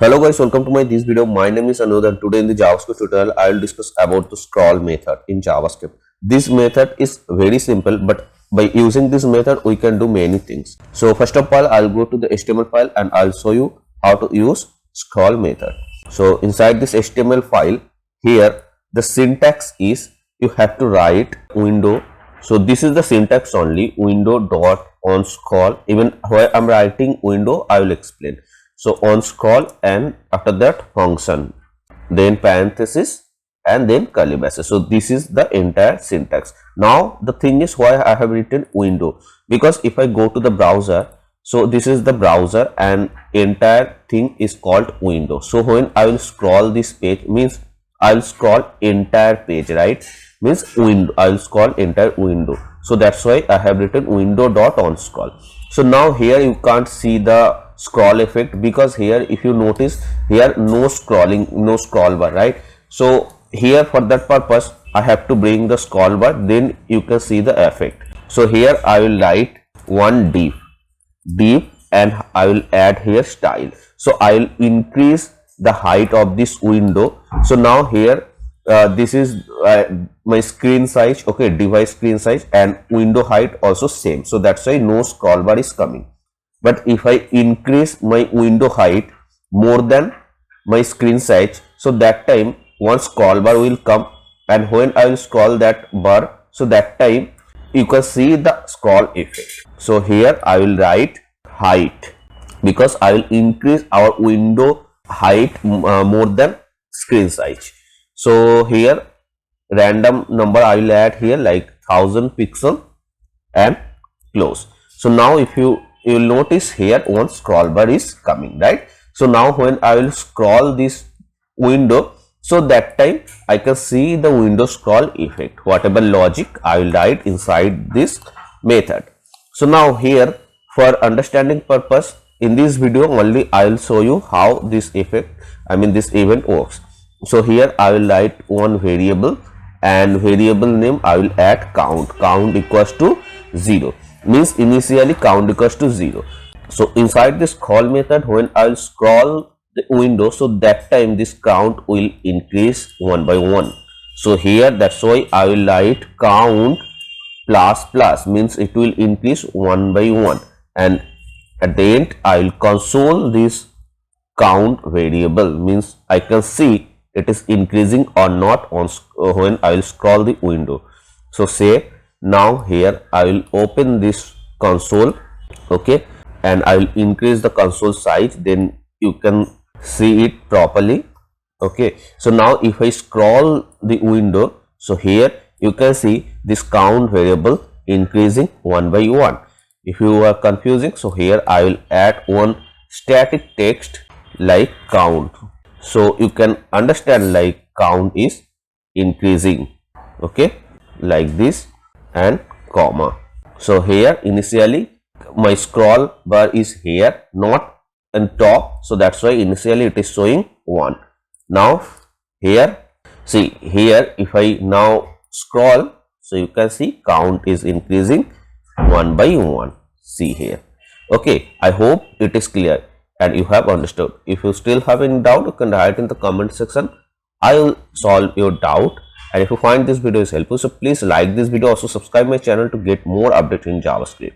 Hello guys, welcome to my this video. My name is Anuj and today in the JavaScript tutorial I will discuss about the scroll method in JavaScript. This method is very simple, but by using this method we can do many things. So first of all, I'll go to the HTML file and I'll show you how to use scroll method. So inside this HTML file, here the syntax is you have to write window. So this is the syntax only, window dot on scroll. Even where I'm writing window, I will explain. So on scroll and after that function, then parenthesis and then curly braces. So this is the entire syntax. Now the thing is why I have written window, because if I go to the browser, so this is the browser and entire thing is called window. So when I will scroll this page, means I will scroll entire page, right? Means window, I will scroll entire window. So that's why I have written window dot on scroll. So now here you can't see the scroll effect, because here if you notice here no scrolling, no scroll bar, right? So here for that purpose I have to bring the scroll bar, then you can see the effect. So here I will write one div and I will add here style. So I will increase the height of this window. So now here this is my screen size, okay, device screen size and window height also same. So that's why no scroll bar is coming. But if I increase my window height more than my screen size, so that time one scroll bar will come, and when I will scroll that bar, so that time you can see the scroll effect. So here I will write height, because I will increase our window height more than screen size. So here random number I will add here like 1000 pixel and close. So now if you will notice here one scroll bar is coming, right? So now when I will scroll this window, so that time I can see the window scroll effect, whatever logic I will write inside this method. So now here for understanding purpose, in this video only I will show you how this effect, I mean this event works. So here I will write one variable, and variable name I will add count equals to 0, means initially count equals to 0. So inside this scroll method, when I will scroll the window, so that time this count will increase one by one. So here that's why I will write count plus, means it will increase one by one, and at the end I will console this count variable, means I can see it is increasing or not on when I will scroll the window. So say now here I will open this console, okay, and I will increase the console size, then you can see it properly, okay. So now if I scroll the window, so here you can see this count variable increasing one by one. If you are confusing, so here I will add one static text like count, so you can understand like count is increasing, okay, like this and comma. So here initially my scroll bar is here, not on top, so that's why initially it is showing 1. Now here, see here if I now scroll, so you can see count is increasing one by one. See here, okay. I hope it is clear and you have understood. If you still have any doubt, you can write in the comment section. I will solve your doubt. And if you find this video is helpful, so please like this video, also subscribe my channel to get more updates in JavaScript.